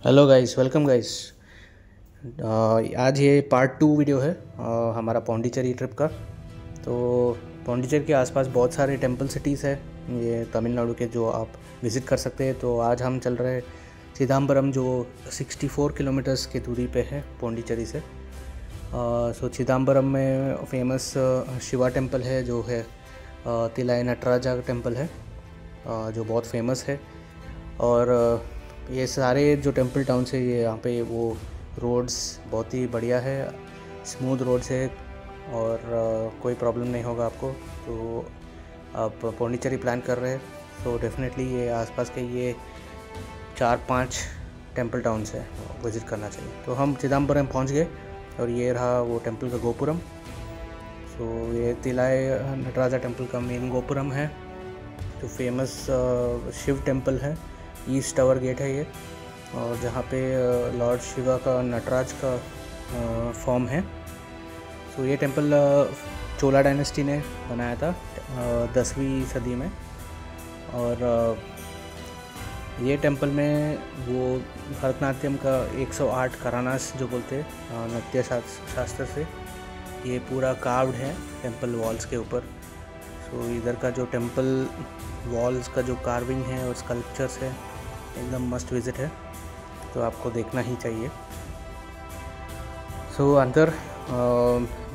Hello guys, welcome guys. आज ये part 2 video है हमारा पौंडीचेरी ट्रिप का। तो पौंडीचेरी के आसपास बहुत सारे टेंपल सिटीज़ है ये तमिलनाडु के, जो आप विज़िट कर सकते हैं। तो आज हम चल रहे हैं चिदम्बरम, जो 64 किलोमीटर्स की दूरी पे है पौंडीचेरी से। सो चिदम्बरम में फेमस शिवा टेंपल है, जो है तिलाई नटराजा टेंपल है, जो बहुत फेमस है। और ये सारे जो टेंपल टाउन्स है, ये यहाँ पे वो रोड्स बहुत ही बढ़िया है, स्मूथ रोड्स है और कोई प्रॉब्लम नहीं होगा आपको। तो आप पौंडीचेरी प्लान कर रहे हैं तो डेफिनेटली ये आसपास के ये 4-5 टेंपल टाउन्स है, विज़िट करना चाहिए। तो हम चिदम्बरम पहुँच गए और ये रहा वो टेंपल का गोपुरम। सो ये तिलाई नटराजा टेंपल का मेन गोपुरम है, जो फेमस शिव टेंपल है। ईस्ट टावर गेट है ये, और जहाँ पे लॉर्ड शिवा का नटराज का फॉर्म है। तो ये टेंपल चोला डायनेस्टी ने बनाया था 10वीं सदी में। और ये टेंपल में वो भरतनाट्यम का 108 करानास जो बोलते हैं नृत्य शास्त्र से ये पूरा कार्व्ड है टेंपल वॉल्स के ऊपर। सो इधर का जो टेंपल वॉल्स का जो कार्विंग है और स्कल्पचर्स है, एकदम मस्ट विज़िट है, तो आपको देखना ही चाहिए। सो अंदर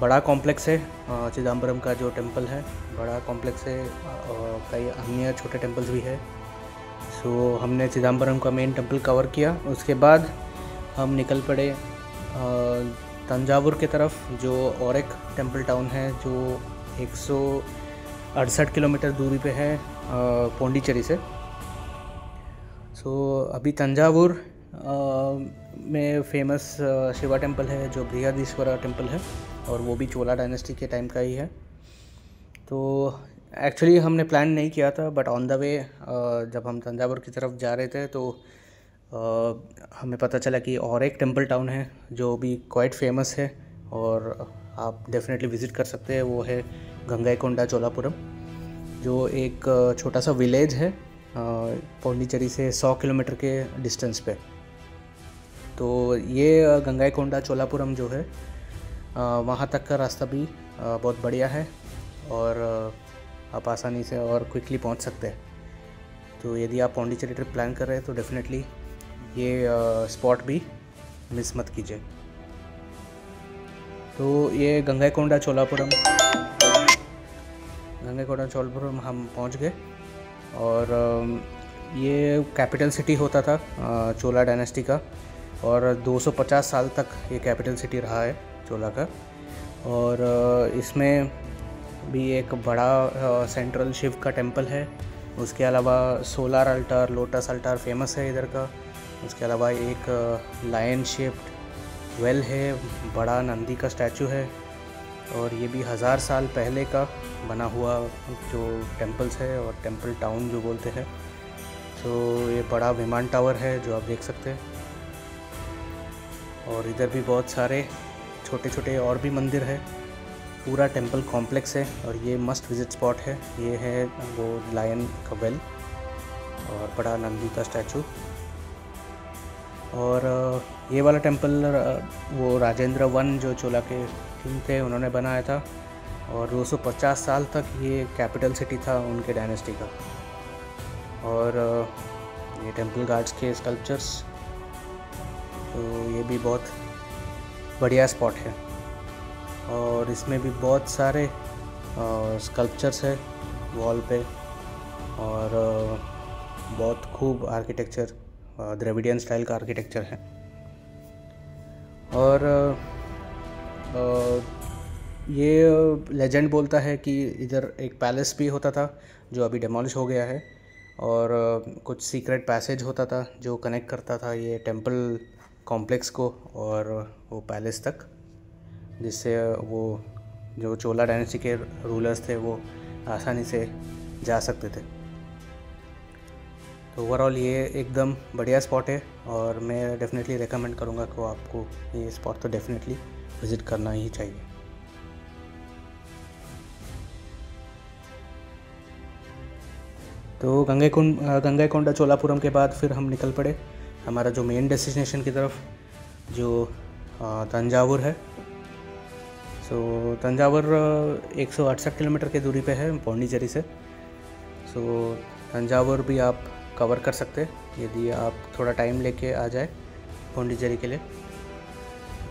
बड़ा कॉम्प्लेक्स है, चिदम्बरम का जो टेंपल है बड़ा कॉम्प्लेक्स है, कई अन्य छोटे टेंपल्स भी है। सो हमने चिदम्बरम का मेन टेंपल कवर किया। उसके बाद हम निकल पड़े तंजावुर की तरफ, जो और एक टेंपल टाउन है, जो 168 किलोमीटर दूरी पे है पौंडीचेरी से। सो अभी तंजावुर में फेमस शिवा टेंपल है, जो बृहदीश्वरा टेंपल है, और वो भी चोला डायनेस्टी के टाइम का ही है। तो एक्चुअली हमने प्लान नहीं किया था, बट ऑन द वे जब हम तंजावुर की तरफ जा रहे थे तो हमें पता चला कि और एक टेंपल टाउन है जो भी क्वाइट फेमस है और आप डेफिनेटली विज़िट कर सकते हैं। वो है गंगईकोंडा चोलापुरम, जो एक छोटा सा विलेज है पौंडीचेरी से 100 किलोमीटर के डिस्टेंस पे। तो ये गंगईकोंडा चोलापुरम जो है वहाँ तक का रास्ता भी बहुत बढ़िया है और आप आसानी से और क्विकली पहुँच सकते हैं। तो यदि आप पौंडीचेरी ट्रिप प्लान कर रहे हैं तो डेफिनेटली ये स्पॉट भी मिस मत कीजिए। तो ये गंगईकोंडा चोलापुरम हम पहुँच गए। और ये कैपिटल सिटी होता था चोला डायनेस्टी का, और 250 साल तक ये कैपिटल सिटी रहा है चोला का। और इसमें भी एक बड़ा सेंट्रल शिव का टेंपल है। उसके अलावा solar Alt, lotus Alt famous है इधर का। उसके अलावा एक लायन शेप्ड वेल है, बड़ा नंदी का स्टैचू है, और ये भी 1000 साल पहले का बना हुआ जो टेंपल्स है और टेंपल टाउन जो बोलते हैं। तो ये बड़ा विमान टावर है जो आप देख सकते हैं। और इधर भी बहुत सारे छोटे छोटे और भी मंदिर है, पूरा टेंपल कॉम्प्लेक्स है, और ये मस्ट विज़िट स्पॉट है। ये है वो लायन का वेल और बड़ा नंदी का स्टैचू। और ये वाला टेंपल वो राजेंद्र वन जो चोला के किंग थे उन्होंने बनाया था, और 250 साल तक ये कैपिटल सिटी था उनके डायनेस्टी का। और ये टेंपल गार्ड्स के स्कल्पचर्स, तो ये भी बहुत बढ़िया स्पॉट है। और इसमें भी बहुत सारे स्कल्पचर्स है वॉल पे, और बहुत खूब आर्किटेक्चर, द्रविडियन स्टाइल का आर्किटेक्चर है। और ये लेजेंड बोलता है कि इधर एक पैलेस भी होता था जो अभी डिमोलिश हो गया है, और कुछ सीक्रेट पैसेज होता था जो कनेक्ट करता था ये टेंपल कॉम्प्लेक्स को और वो पैलेस तक, जिससे वो जो चोला डायनेस्टी के रूलर्स थे वो आसानी से जा सकते थे। तो ओवरऑल ये एकदम बढ़िया स्पॉट है, और मैं डेफिनेटली रेकमेंड करूँगा कि आपको ये स्पॉट तो डेफिनेटली विज़िट करना ही चाहिए। तो गंगईकोंडा चोलापुरम के बाद फिर हम निकल पड़े हमारा जो मेन डेस्टिनेशन की तरफ जो तंजावुर है। सो तंजावुर 168 किलोमीटर की दूरी पे है पौंडीचेरी से। सो तंजावुर भी आप कवर कर सकते हैं यदि आप थोड़ा टाइम लेके आ जाए पौंडीचेरी के लिए।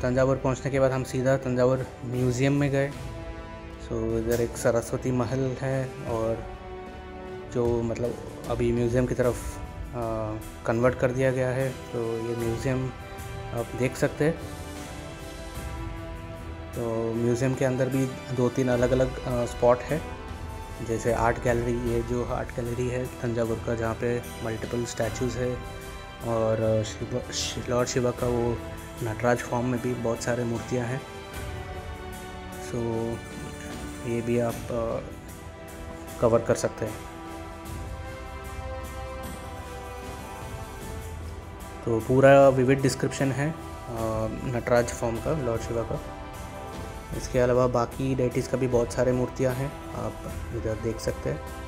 तंजावुर पहुंचने के बाद हम सीधा तंजावुर म्यूज़ियम में गए। सो इधर एक सरस्वती महल है और जो मतलब अभी म्यूज़ियम की तरफ कन्वर्ट कर दिया गया है। तो ये म्यूज़ियम आप देख सकते हैं। तो म्यूज़ियम के अंदर भी 2-3 अलग अलग स्पॉट है, जैसे आर्ट गैलरी। ये जो आर्ट गैलरी है तंजावुर का, जहाँ पे मल्टीपल स्टैचूज़ है और लॉर्ड शिवा का वो नटराज फॉर्म में भी बहुत सारे मूर्तियाँ हैं। सो ये भी आप कवर कर सकते हैं। तो पूरा विविड डिस्क्रिप्शन है नटराज फॉर्म का, लॉर्ड शिवा का। इसके अलावा बाकी डेटीज़ का भी बहुत सारे मूर्तियाँ हैं, आप इधर देख सकते हैं।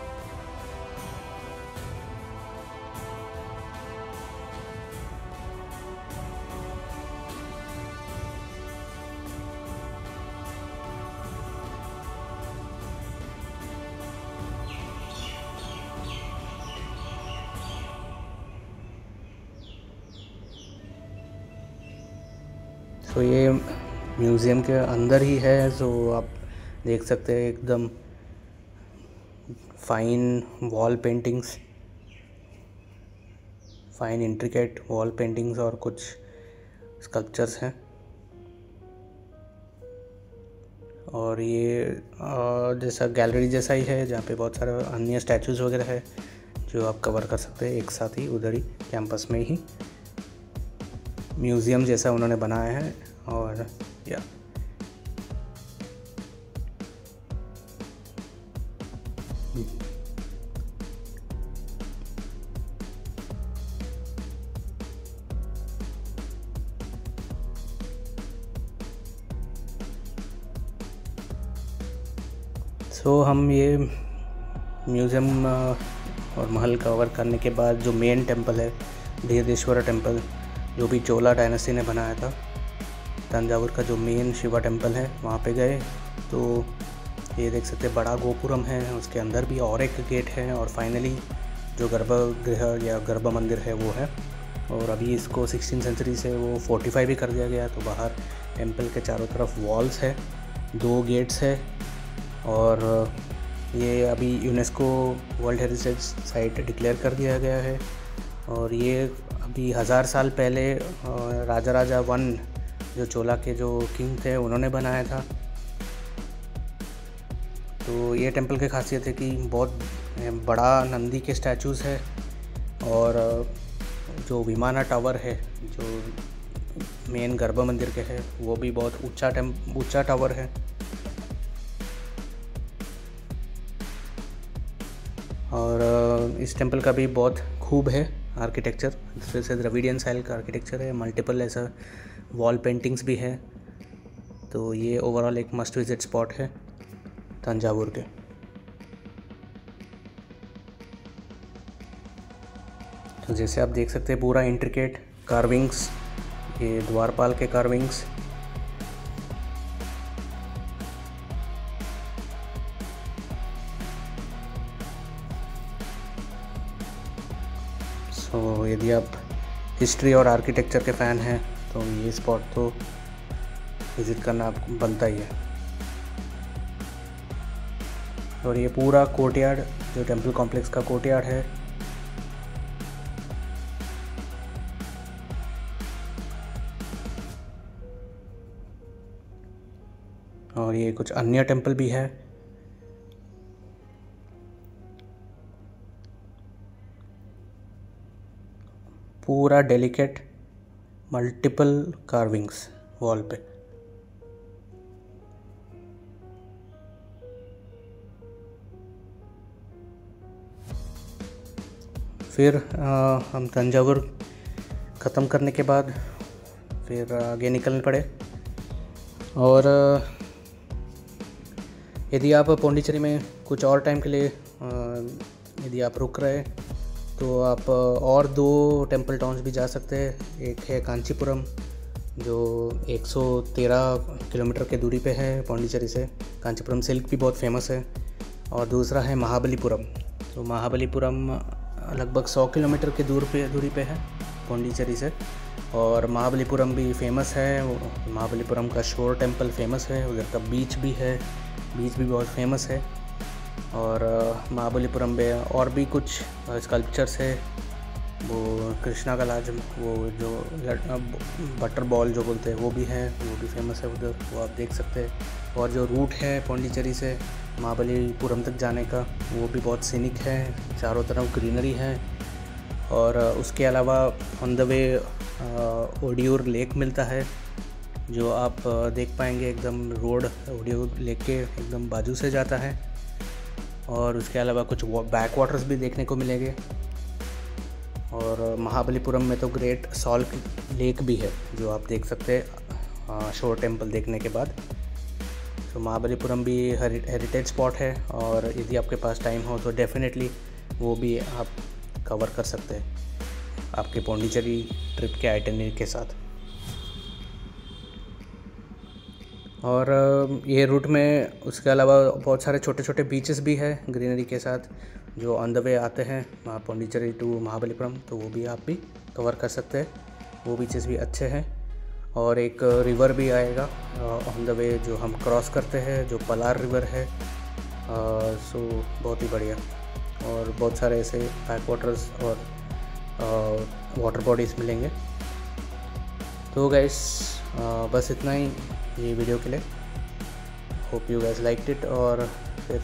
तो ये म्यूज़ियम के अंदर ही है, सो आप देख सकते हैं एकदम fine wall paintings, fine intricate wall paintings और कुछ स्कल्पचर्स हैं। और ये जैसा गैलरी जैसा ही है, जहाँ पे बहुत सारे अन्य स्टैचूज़ वगैरह है जो आप कवर कर सकते हैं एक साथ ही, उधर ही कैंपस में ही म्यूज़ियम जैसा उन्होंने बनाया है। और या सो हम ये म्यूज़ियम और महल कवर करने के बाद जो मेन टेंपल है बृहदेश्वरा टेंपल, जो भी चोला डायनेस्टी ने बनाया था, तंजावुर का जो मेन शिवा टेंपल है, वहाँ पे गए। तो ये देख सकते हैं बड़ा गोपुरम है, उसके अंदर भी और एक गेट है, और फाइनली जो गर्भगृह या गर्भ मंदिर है वो है। और अभी इसको 16वीं सेंचुरी से वो फोर्टिफाई भी कर दिया गया। तो बाहर टेंपल के चारों तरफ वॉल्स है, 2 गेट्स है, और ये अभी UNESCO world heritage site declare कर दिया गया है। और ये अभी 1000 साल पहले राजा वन, जो चोला के जो किंग थे, उन्होंने बनाया था। तो ये टेंपल की खासियत है कि बहुत बड़ा नंदी के स्टैचूज़ है, और जो विमाना टावर है जो मेन गर्भ मंदिर के है, वो भी बहुत ऊंचा टावर है। और इस टेंपल का भी बहुत खूब है आर्किटेक्चर, फिर से द्रविडियन स्टाइल का आर्किटेक्चर है, मल्टीपल ऐसा वॉल पेंटिंग्स भी है। तो ये ओवरऑल एक मस्ट विजिट स्पॉट है तंजावुर के। तो जैसे आप देख सकते हैं पूरा इंट्रिकेट कार्विंग्स, ये द्वारपाल के कार्विंग्स, तो यदि आप हिस्ट्री और आर्किटेक्चर के फ़ैन हैं तो ये स्पॉट तो विज़िट करना आपको बनता ही है। और ये पूरा कोर्टयार्ड, जो टेंपल कॉम्प्लेक्स का कोर्टयार्ड है, और ये कुछ अन्य टेंपल भी है। पूरा डेलिकेट मल्टीपल कार्विंग्स वॉल पे। फिर हम तंजावुर ख़त्म करने के बाद फिर आगे निकलने पड़े। और यदि आप पौंडीचेरी में कुछ और टाइम के लिए यदि आप रुक रहे तो आप और 2 टेम्पल टाउन्स भी जा सकते हैं। एक है कांचीपुरम जो 113 किलोमीटर के दूरी पे है पौंडीचेरी से। कांचीपुरम सिल्क भी बहुत फेमस है। और दूसरा है महाबलीपुरम। तो महाबलीपुरम लगभग 100 किलोमीटर के दूरी पे है पौंडीचेरी से। और महाबलीपुरम भी फेमस है। महाबलीपुरम का शोर टेम्पल फेमस है, उधर का बीच भी बहुत फेमस है। और महाबलीपुरम में और भी कुछ स्कल्पचर्स है। वो कृष्णा का लाज, वो जो बटर बॉल जो बोलते हैं वो भी है, वो भी फेमस है उधर, वो आप देख सकते हैं। और जो रूट है पौंडीचेरी से महाबलीपुरम तक जाने का वो भी बहुत सीनिक है, चारों तरफ ग्रीनरी है। और उसके अलावा ऑन द वे ओडियूर लेक मिलता है जो आप देख पाएंगे, एकदम रोड ओडियूर लेक के एकदम बाजू से जाता है। और उसके अलावा कुछ बैक वाटर्स भी देखने को मिलेंगे। और महाबलीपुरम में तो ग्रेट सॉल्ट लेक भी है जो आप देख सकते हैं शोर टेम्पल देखने के बाद। तो महाबलीपुरम भी हेरिटेज स्पॉट है और यदि आपके पास टाइम हो तो डेफिनेटली वो भी आप कवर कर सकते हैं आपके पौंडीचेरी ट्रिप के आइटिनरी के साथ। और ये रूट में उसके अलावा बहुत सारे छोटे छोटे बीचेस भी है ग्रीनरी के साथ जो ऑन द वे आते हैं पौंडीचेरी टू महाबलीपुरम, तो वो भी आप भी कवर कर सकते हैं। वो बीचेस भी अच्छे हैं। और एक रिवर भी आएगा ऑन द वे जो हम क्रॉस करते हैं, जो पलार रिवर है। सो बहुत ही बढ़िया। और बहुत सारे ऐसे बैक वाटर्स और वाटर बॉडीज़ मिलेंगे। तो गाइस बस इतना ही ये वीडियो के लिए। Hope you guys liked it और फिर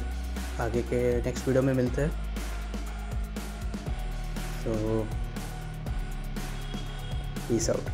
आगे के नेक्स्ट वीडियो में मिलते हैं। सो पीस आउट।